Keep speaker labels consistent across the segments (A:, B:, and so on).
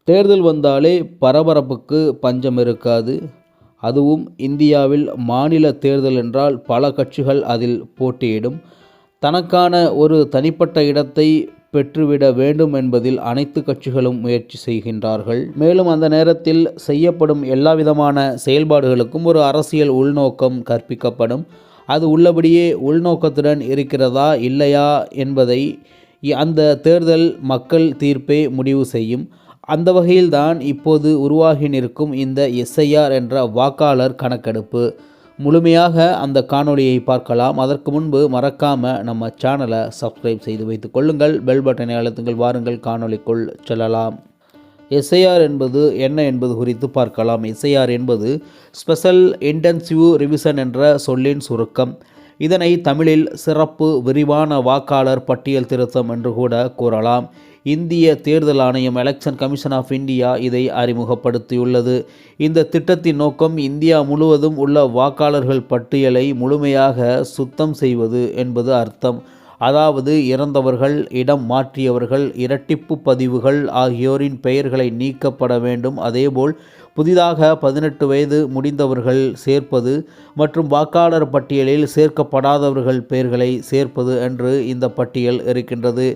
A: தேர்தல் வந்தாலே பரபரப்புக்கு பஞ்சம் இருக்காது. அதுவும் இந்தியாவில் மாநில தேர்தல் என்றால் பல கட்சிகள் அதில் போட்டியிடும். தனக்கான ஒரு தனிப்பட்ட இடத்தை பெற்றுவிட வேண்டும் என்பதில் அனைத்து கட்சிகளும் முயற்சி செய்கின்றார்கள். மேலும் அந்த நேரத்தில் செய்யப்படும் எல்லாவிதமான செயல்பாடுகளுக்கும் ஒரு அரசியல் உள்நோக்கம் கற்பிக்கப்படும். அது உள்ளபடியே உள்நோக்கத்துடன் இருக்கிறதா இல்லையா என்பதை அந்த தேர்தல் மக்கள் தீர்ப்பே முடிவு செய்யும். அந்த வகையில்தான் இப்போது உருவாகி நிற்கும் இந்த எஸ்ஐஆர் என்ற வாக்காளர் கணக்கெடுப்பு. முழுமையாக அந்த காணொளியை பார்க்கலாம். அதற்கு முன்பு மறக்காமல் நம்ம சேனலை சப்ஸ்கிரைப் செய்து வைத்துக் கொள்ளுங்கள். பெல் பட்டனை அழுத்துங்கள். வாருங்கள் காணொளிக்குள் செல்லலாம். எஸ்ஐஆர் என்பது என்ன என்பது குறித்து பார்க்கலாம். எஸ்ஐஆர் என்பது ஸ்பெஷல் இன்டென்சிவ் ரிவிஷன் என்ற சொல்லின் சுருக்கம். இதனை தமிழில் சிறப்பு விரிவான வாக்காளர் பட்டியல் திருத்தம் என்று கூட கூறலாம். இந்திய தேர்தல் ஆணையம் எலெக்ஷன் கமிஷன் ஆஃப் இந்தியா இதை அறிமுகப்படுத்தியுள்ளது. இந்த திட்டத்தின் நோக்கம் இந்தியா முழுவதும் உள்ள வாக்காளர்கள் பட்டியலை முழுமையாக சுத்தம் செய்வது என்பது அர்த்தம். அதாவது இறந்தவர்கள், இடம் மாற்றியவர்கள், இரட்டிப்பு பதிவுகள் ஆகியோரின் பெயர்களை நீக்கப்பட வேண்டும். அதேபோல் புதிதாக 18 வயது முடிந்தவர்கள் சேர்ப்பது மற்றும் வாக்காளர் பட்டியலில் சேர்க்கப்படாதவர்கள் பெயர்களை சேர்ப்பது என்று இந்த பட்டியல் இருக்கின்றது.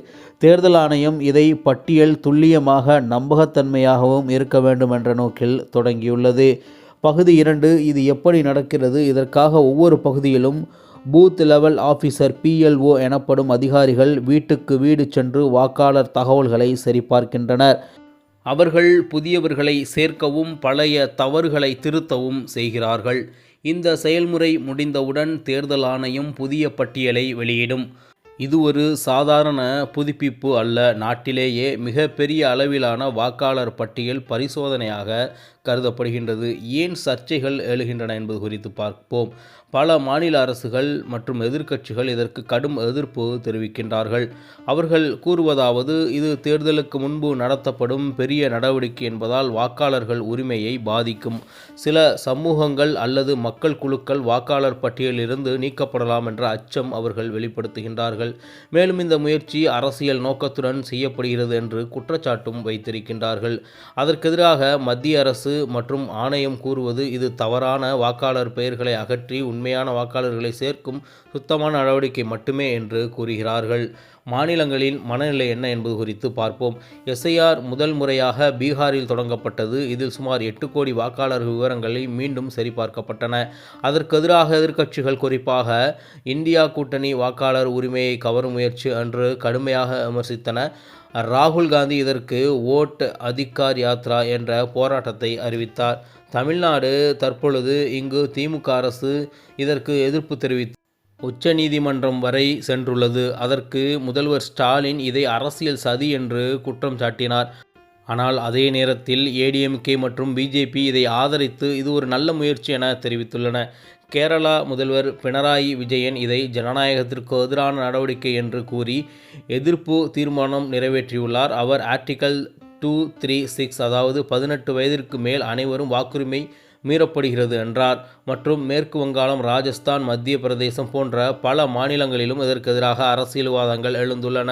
A: தேர்தல் ஆணையம் இதை பட்டியல் துல்லியமாக நம்பகத்தன்மையாகவும் இருக்க வேண்டும் என்ற நோக்கில் தொடங்கியுள்ளது. பகுதி 2 இது எப்படி நடக்கிறது? இதற்காக ஒவ்வொரு பகுதியிலும் பூத் லெவல் ஆஃபீஸர் PLO எனப்படும் அதிகாரிகள் வீட்டுக்கு வீடு சென்று வாக்காளர் தகவல்களை சரிபார்க்கின்றனர். அவர்கள் புதியவர்களை சேர்க்கவும் பழைய தவறுகளை திருத்தவும் செய்கிறார்கள். இந்த செயல்முறை முடிந்தவுடன் தேர்தல் ஆணையம் புதிய பட்டியலை வெளியிடும். இது ஒரு சாதாரண புதுப்பிப்பு அல்ல. நாட்டிலேயே மிக பெரிய அளவிலான வாக்காளர் பட்டியல் பரிசோதனையாக கருதப்படுகின்றது. ஏன் சர்ச்சைகள் எழுகின்றன என்பது குறித்து பார்ப்போம். பல மாநில அரசுகள் மற்றும் எதிர்க்கட்சிகள் இதற்கு கடும் எதிர்ப்பு தெரிவிக்கின்றார்கள். அவர்கள் கூறுவதாவது, இது தேர்தலுக்கு முன்பு நடத்தப்படும் பெரிய நடவடிக்கை என்பதால் வாக்காளர்கள் உரிமையை பாதிக்கும். சில சமூகங்கள் அல்லது மக்கள் குழுக்கள் வாக்காளர் பட்டியலிலிருந்து நீக்கப்படலாம் என்ற அச்சம் அவர்கள் வெளிப்படுத்துகின்றார்கள். மேலும் இந்த முயற்சி அரசியல் நோக்கத்துடன் செய்யப்படுகிறது என்று குற்றச்சாட்டும் வைத்திருக்கின்றார்கள். அதற்கெதிராக மத்திய அரசு மற்றும் ஆணையம் கூறுவது, இது தவறான வாக்காளர் பெயர்களை அகற்றி உண்மையான வாக்காளர்களை சேர்க்கும் சுத்தமான நடவடிக்கை மட்டுமே என்று கூறுகிறார்கள். மாநிலங்களின் மனநிலை என்ன என்பது குறித்து பார்ப்போம். எஸ்ஐஆர் முதல் முறையாக பீகாரில் தொடங்கப்பட்டது. இதில் சுமார் 8 கோடி வாக்காளர் விவரங்களை மீண்டும் சரிபார்க்கப்பட்டன. அதற்கு எதிராக எதிர்க்கட்சிகள், குறிப்பாக இந்தியா கூட்டணி வாக்காளர் உரிமையை கவரும் முயற்சி என்று கடுமையாக விமர்சித்தன. ராகுல் காந்தி இதற்கு ஓட் அதிகார் யாத்ரா என்ற போராட்டத்தை அறிவித்தார். தமிழ்நாடு தற்பொழுது இங்கு திமுக அரசு இதற்கு எதிர்ப்பு தெரிவித்து உச்சநீதிமன்றம் வரை சென்றுள்ளது. அதற்கு முதல்வர் ஸ்டாலின் இதை அரசியல் சதி என்று குற்றம் சாட்டினார். ஆனால் அதே நேரத்தில் ADMK மற்றும் BJP இதை ஆதரித்து இது ஒரு நல்ல முயற்சி என தெரிவித்துள்ளன. கேரளா முதல்வர் பினராயி விஜயன் இதை ஜனநாயகத்திற்கு எதிரான நடவடிக்கை என்று கூறி எதிர்ப்பு தீர்மானம் நிறைவேற்றியுள்ளார். அவர் ஆர்டிகல் 236, அதாவது 18 வயதிற்கு மேல் அனைவரும் வாக்குரிமை மீறப்படுகிறது என்றார். மற்றும் மேற்கு வங்காளம், ராஜஸ்தான், மத்திய பிரதேசம் போன்ற பல மாநிலங்களிலும் இதற்கு எதிராக அரசியல் விவாதங்கள் எழுந்துள்ளன.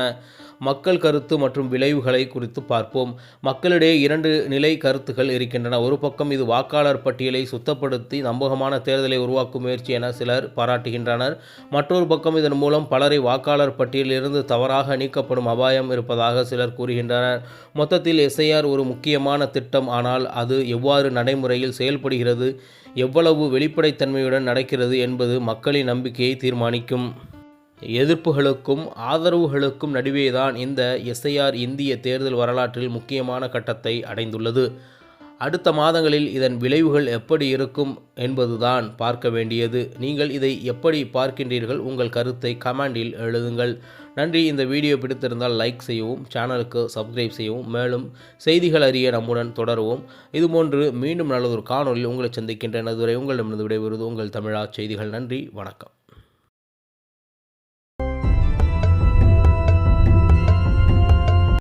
A: மக்கள் கருத்து மற்றும் விளைவுகளை குறித்து பார்ப்போம். மக்களிடையே 2 நிலை கருத்துக்கள் இருக்கின்றன. ஒரு பக்கம் இது வாக்காளர் பட்டியலை சுத்தப்படுத்தி நம்பகமான தேர்தலை உருவாக்கும் முயற்சி என சிலர் பாராட்டுகின்றனர். மற்றொரு பக்கம் இதன் மூலம் பலரை வாக்காளர் பட்டியலிலிருந்து தவறாக நீக்கப்படும் அபாயம் இருப்பதாக சிலர் கூறுகின்றனர். மொத்தத்தில் எஸ்ஐஆர் ஒரு முக்கியமான திட்டம். ஆனால் அது எவ்வாறு நடைமுறையில் செயல்படுகிறது, எவ்வளவு வெளிப்படைத்தன்மையுடன் நடக்கிறது என்பது மக்களின் நம்பிக்கையை தீர்மானிக்கும். எதிர்ப்புகளுக்கும் ஆதரவுகளுக்கும் நடுவேதான் இந்த எஸ்ஐஆர் இந்திய தேர்தல் வரலாற்றில் முக்கியமான கட்டத்தை அடைந்துள்ளது. அடுத்த மாதங்களில் இதன் விளைவுகள் எப்படி இருக்கும் என்பதுதான் பார்க்க வேண்டியது. நீங்கள் இதை எப்படி பார்க்கின்றீர்கள்? உங்கள் கருத்தை கமெண்டில் எழுதுங்கள். நன்றி. இந்த வீடியோ பிடித்திருந்தால் லைக் செய்யவும், சேனலுக்கு சப்ஸ்கிரைப் செய்யவும், மேலும் செய்திகள் அறிய நம்முடன் தொடரவும். இதுபோன்று மீண்டும் நல்லதொரு காணொலியில் உங்களை சந்திக்கின்றேன். அதுவரை உங்களிடமிருந்து விடைபெறுவது உங்கள் தமிழா செய்திகள். நன்றி, வணக்கம்.